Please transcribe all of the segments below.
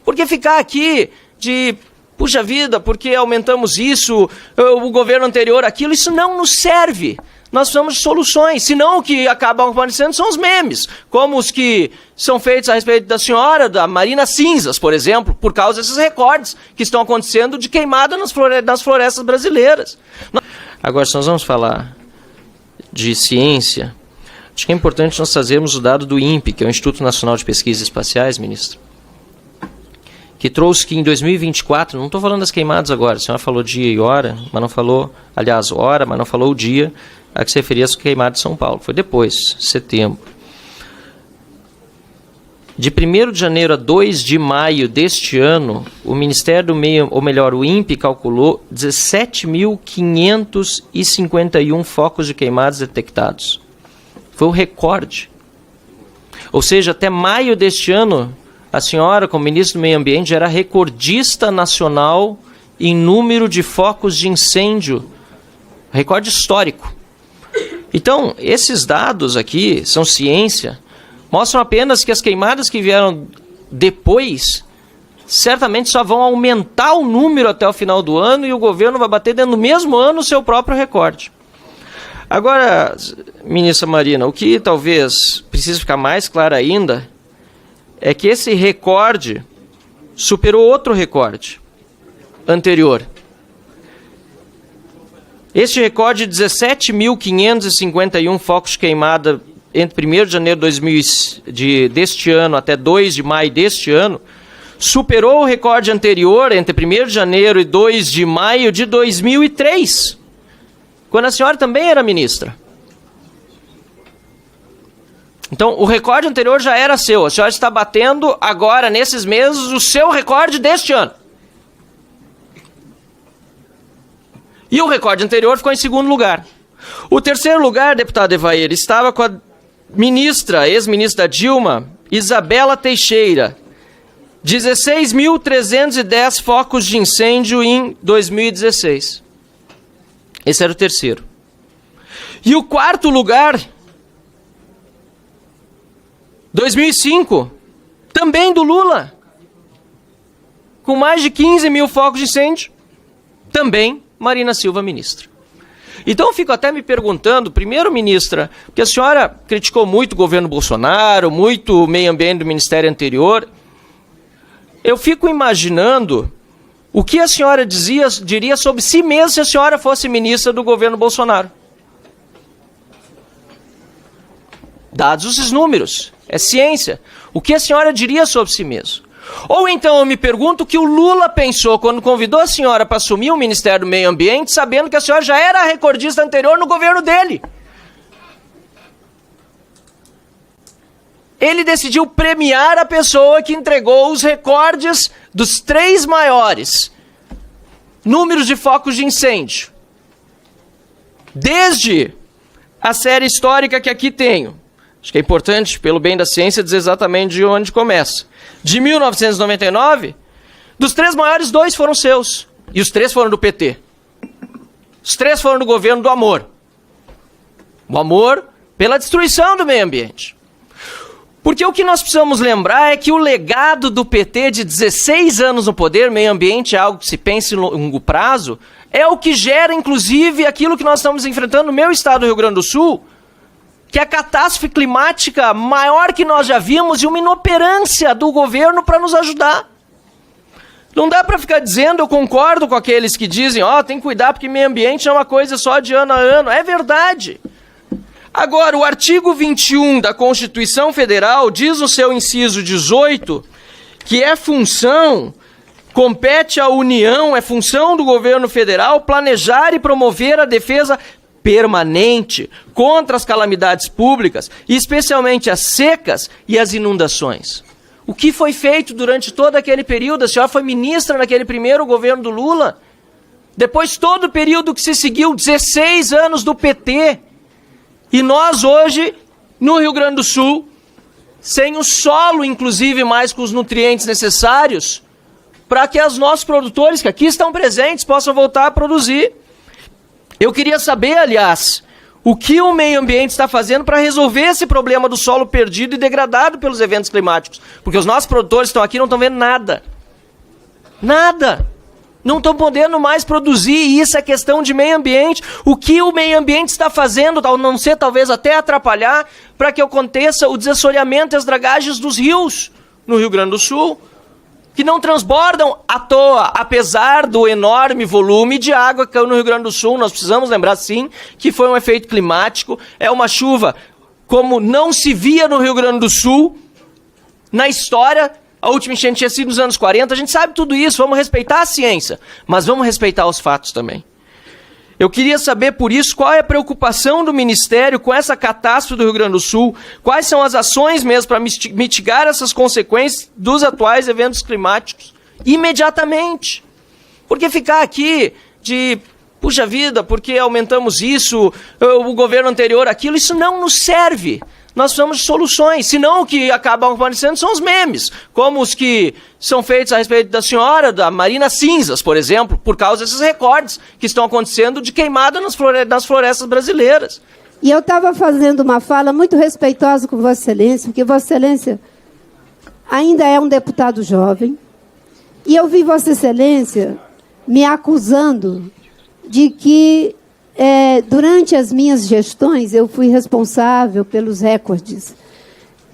Porque ficar aqui de, puxa vida, porque aumentamos isso, o governo anterior aquilo, isso não nos serve. Nós precisamos de soluções, senão o que acaba acontecendo são os memes, como os que são feitos a respeito da senhora, da Marina Cinzas, por exemplo, por causa desses recordes que estão acontecendo de queimada nas florestas brasileiras. Agora, se nós vamos falar de ciência, acho que é importante nós trazermos o dado do INPE, que é o Instituto Nacional de Pesquisas Espaciais, ministro, que trouxe que em 2024, não estou falando das queimadas agora, a senhora falou dia e hora, mas não falou, aliás, hora, mas não falou o dia a que se referia às queimadas de São Paulo. Foi depois, setembro. De 1º de janeiro a 2 de maio deste ano, o Ministério do Meio, ou melhor, o INPE calculou 17.551 focos de queimadas detectados. Foi o recorde. Ou seja, até maio deste ano, a senhora, como ministro do Meio Ambiente, era recordista nacional em número de focos de incêndio. Recorde histórico. Então, esses dados aqui são ciência, mostram apenas que as queimadas que vieram depois certamente só vão aumentar o número até o final do ano e o governo vai bater dentro do mesmo ano o seu próprio recorde. Agora, ministra Marina, o que talvez precise ficar mais claro ainda é que esse recorde superou outro recorde anterior. Este recorde de 17.551 focos de queimada entre 1º de janeiro deste ano até 2 de maio deste ano, superou o recorde anterior entre 1º de janeiro e 2 de maio de 2003, quando a senhora também era ministra. Então, o recorde anterior já era seu. A senhora está batendo agora, nesses meses, o seu recorde deste ano. E o recorde anterior ficou em 2º lugar. O 3º lugar, deputado Evair, estava com a ministra, ex-ministra Dilma, Isabela Teixeira. 16.310 focos de incêndio em 2016. Esse era o 3º. E o 4º lugar, 2005, também do Lula, com mais de 15 mil focos de incêndio, também Marina Silva, ministra. Então eu fico até me perguntando, primeiro, ministra, porque a senhora criticou muito o governo Bolsonaro, muito o meio ambiente do ministério anterior, eu fico imaginando o que a senhora diria sobre si mesma se a senhora fosse ministra do governo Bolsonaro. Dados esses números, é ciência. O que a senhora diria sobre si mesma? Ou então eu me pergunto o que o Lula pensou quando convidou a senhora para assumir o Ministério do Meio Ambiente, sabendo que a senhora já era a recordista anterior no governo dele. Ele decidiu premiar a pessoa que entregou os recordes dos 3 maiores números de focos de incêndio. Desde a série histórica que aqui tenho. Acho que é importante, pelo bem da ciência, dizer exatamente de onde começa. De 1999, dos 3 maiores, 2 foram seus. E os 3 foram do PT. Os 3 foram do governo do amor. O amor pela destruição do meio ambiente. Porque o que nós precisamos lembrar é que o legado do PT de 16 anos no poder, meio ambiente é algo que se pensa em longo prazo, é o que gera, inclusive, aquilo que nós estamos enfrentando no meu estado do Rio Grande do Sul, que é a catástrofe climática maior que nós já vimos e uma inoperância do governo para nos ajudar. Não dá para ficar dizendo, eu concordo com aqueles que dizem, tem que cuidar porque meio ambiente é uma coisa só de ano a ano. É verdade. Agora, o artigo 21 da Constituição Federal diz no seu inciso 18 que compete à União, é função do governo federal planejar e promover a defesa permanente contra as calamidades públicas, e especialmente as secas e as inundações. O que foi feito durante todo aquele período? A senhora foi ministra naquele primeiro governo do Lula. Depois todo o período que se seguiu, 16 anos do PT. E nós hoje, no Rio Grande do Sul, sem o solo, inclusive, mais com os nutrientes necessários, para que os nossos produtores, que aqui estão presentes, possam voltar a produzir. Eu queria saber, aliás, o que o meio ambiente está fazendo para resolver esse problema do solo perdido e degradado pelos eventos climáticos. Porque os nossos produtores que estão aqui não estão vendo nada. Nada. Não estão podendo mais produzir, e isso é questão de meio ambiente. O que o meio ambiente está fazendo, a não ser talvez até atrapalhar, para que aconteça o desassoreamento e as dragagens dos rios no Rio Grande do Sul, que não transbordam à toa, apesar do enorme volume de água que caiu no Rio Grande do Sul. Nós precisamos lembrar, sim, que foi um efeito climático. É uma chuva como não se via no Rio Grande do Sul na história. A última enchente tinha sido nos anos 40, a gente sabe tudo isso, vamos respeitar a ciência, mas vamos respeitar os fatos também. Eu queria saber, por isso, qual é a preocupação do Ministério com essa catástrofe do Rio Grande do Sul, quais são as ações mesmo para mitigar essas consequências dos atuais eventos climáticos imediatamente. Porque ficar aqui de, puxa vida, porque aumentamos isso, o governo anterior aquilo, isso não nos serve. Nós precisamos de soluções, senão o que acabam aparecendo são os memes, como os que são feitos a respeito da senhora, da Marina Cinzas, por exemplo, por causa desses recordes que estão acontecendo de queimada nas florestas brasileiras. E eu estava fazendo uma fala muito respeitosa com Vossa Excelência, porque Vossa Excelência ainda é um deputado jovem, e eu vi Vossa Excelência me acusando de que durante as minhas gestões, eu fui responsável pelos recordes.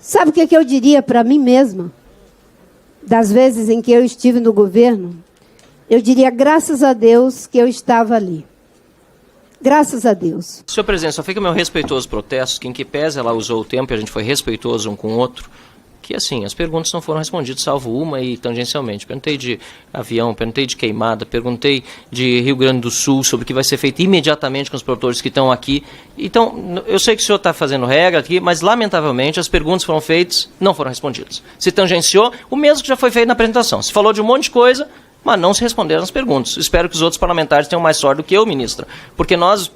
Sabe o que eu diria para mim mesma? Das vezes em que eu estive no governo, eu diria, graças a Deus que eu estava ali. Graças a Deus. Senhor presidente, só fica meu respeitoso protesto, que em que pese ela usou o tempo e a gente foi respeitoso um com o outro, que assim, as perguntas não foram respondidas, salvo uma e tangencialmente. Perguntei de avião, perguntei de queimada, perguntei de Rio Grande do Sul, sobre o que vai ser feito imediatamente com os produtores que estão aqui. Então, eu sei que o senhor está fazendo regra aqui, mas lamentavelmente as perguntas foram feitas, não foram respondidas. Se tangenciou, o mesmo que já foi feito na apresentação. Se falou de um monte de coisa, mas não se responderam as perguntas. Espero que os outros parlamentares tenham mais sorte do que eu, ministra, porque nós...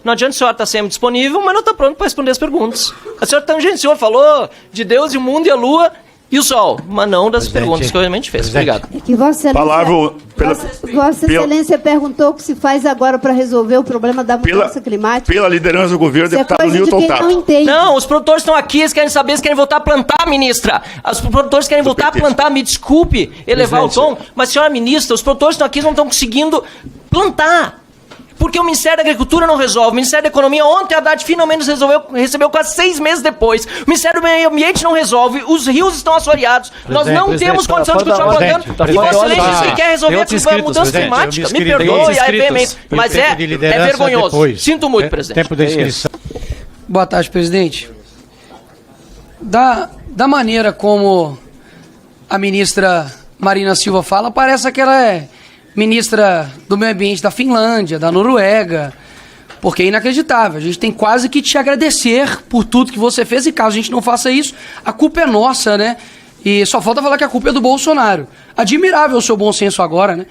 Não adianta a senhora estar sempre disponível, mas não está pronto para responder as perguntas. A senhora tangenciou, falou de Deus e o mundo e a lua e o sol, mas não das perguntas que eu realmente fez. Obrigado. É que Vossa Excelência, Vossa Excelência perguntou o que se faz agora para resolver o problema da mudança climática. Pela liderança do governo, deputado Newton Tato. Não, os produtores estão aqui, eles querem saber se querem voltar a plantar, ministra. Os produtores querem voltar a plantar, me desculpe elevar o tom, mas senhora ministra, os produtores estão aqui e não estão conseguindo plantar. Porque o Ministério da Agricultura não resolve, o Ministério da Economia ontem, a Haddad finalmente recebeu quase 6 meses depois. O Ministério do Meio Ambiente não resolve, os rios estão assoreados, nós não temos condição de continuar plantando. E Vossa Excelência diz que quer resolver a mudança climática. Me perdoe a veemência, mas é vergonhoso. Sinto muito, presidente. Tempo da inscrição. Boa tarde, presidente. Da maneira como a ministra Marina Silva fala, parece que ela é ministra do Meio Ambiente da Finlândia, da Noruega, porque é inacreditável. A gente tem quase que te agradecer por tudo que você fez, e caso a gente não faça isso, a culpa é nossa, né? E só falta falar que a culpa é do Bolsonaro. Admirável o seu bom senso agora, né?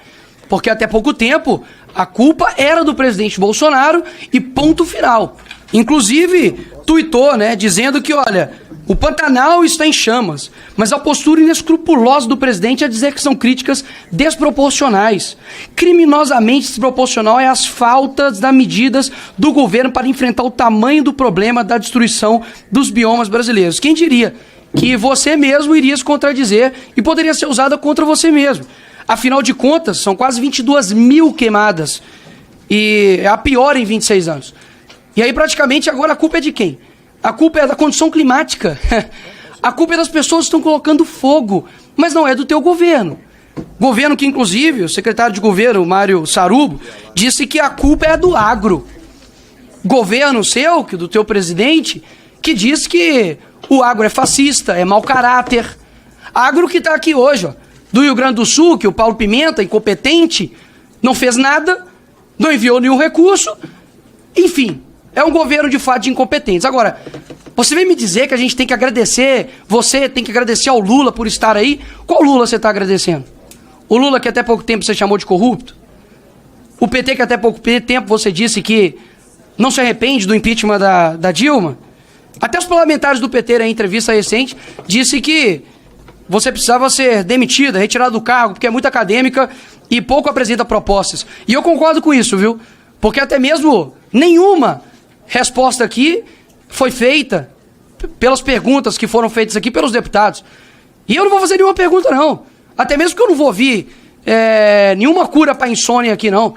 Porque até pouco tempo a culpa era do presidente Bolsonaro e ponto final. Inclusive, tuitou, né, dizendo que, olha, o Pantanal está em chamas, mas a postura inescrupulosa do presidente é dizer que são críticas desproporcionais. Criminosamente desproporcional é as faltas das medidas do governo para enfrentar o tamanho do problema da destruição dos biomas brasileiros. Quem diria que você mesmo iria se contradizer e poderia ser usada contra você mesmo? Afinal de contas, são quase 22 mil queimadas, e é a pior em 26 anos. E aí, praticamente, agora a culpa é de quem? A culpa é da condição climática. A culpa é das pessoas que estão colocando fogo, mas não é do teu governo. Governo que, inclusive, o secretário de governo, Mário Sarubo, disse que a culpa é do agro. Governo seu, do teu presidente, que diz que o agro é fascista, é mau caráter. Agro que está aqui hoje, ó, do Rio Grande do Sul, que o Paulo Pimenta, incompetente, não fez nada, não enviou nenhum recurso, enfim... É um governo de fato de incompetentes. Agora, você vem me dizer que a gente tem que agradecer, você tem que agradecer ao Lula por estar aí. Qual Lula você está agradecendo? O Lula que até pouco tempo você chamou de corrupto? O PT que até pouco tempo você disse que não se arrepende do impeachment da Dilma? Até os parlamentares do PT, em entrevista recente, disse que você precisava ser demitida, retirada do cargo, porque é muito acadêmica e pouco apresenta propostas. E eu concordo com isso, viu? Porque até mesmo nenhuma resposta aqui foi feita pelas perguntas que foram feitas aqui pelos deputados. E eu não vou fazer nenhuma pergunta, não. Até mesmo que eu não vou ouvir nenhuma cura para insônia aqui, não.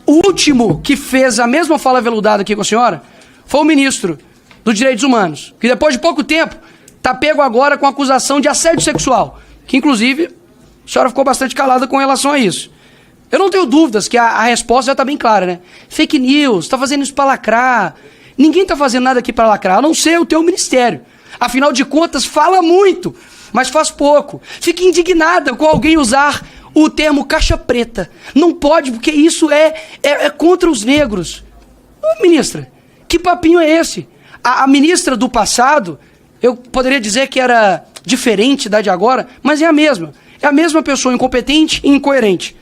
O último que fez a mesma fala veludada aqui com a senhora foi o ministro dos Direitos Humanos, que depois de pouco tempo está pego agora com acusação de assédio sexual, que inclusive a senhora ficou bastante calada com relação a isso. Eu não tenho dúvidas que a resposta já está bem clara, né? Fake news, está fazendo isso para lacrar. Ninguém está fazendo nada aqui para lacrar, a não ser o teu ministério. Afinal de contas, fala muito, mas faz pouco. Fica indignada com alguém usar o termo caixa preta. Não pode, porque isso é contra os negros. Ô, ministra, que papinho é esse? A ministra do passado, eu poderia dizer que era diferente da de agora, mas é a mesma. É a mesma pessoa incompetente e incoerente.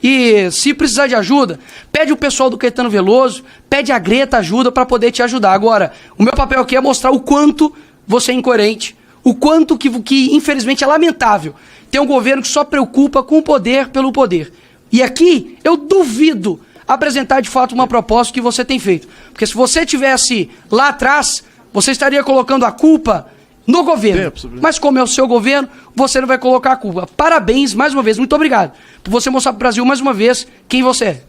E se precisar de ajuda, pede o pessoal do Caetano Veloso, pede a Greta ajuda para poder te ajudar. Agora, o meu papel aqui é mostrar o quanto você é incoerente, o quanto que infelizmente é lamentável ter um governo que só preocupa com o poder pelo poder. E aqui eu duvido apresentar de fato uma proposta que você tem feito. Porque se você tivesse lá atrás, você estaria colocando a culpa no governo. Mas como é o seu governo, você não vai colocar a culpa. Parabéns, mais uma vez, muito obrigado por você mostrar para o Brasil mais uma vez quem você é.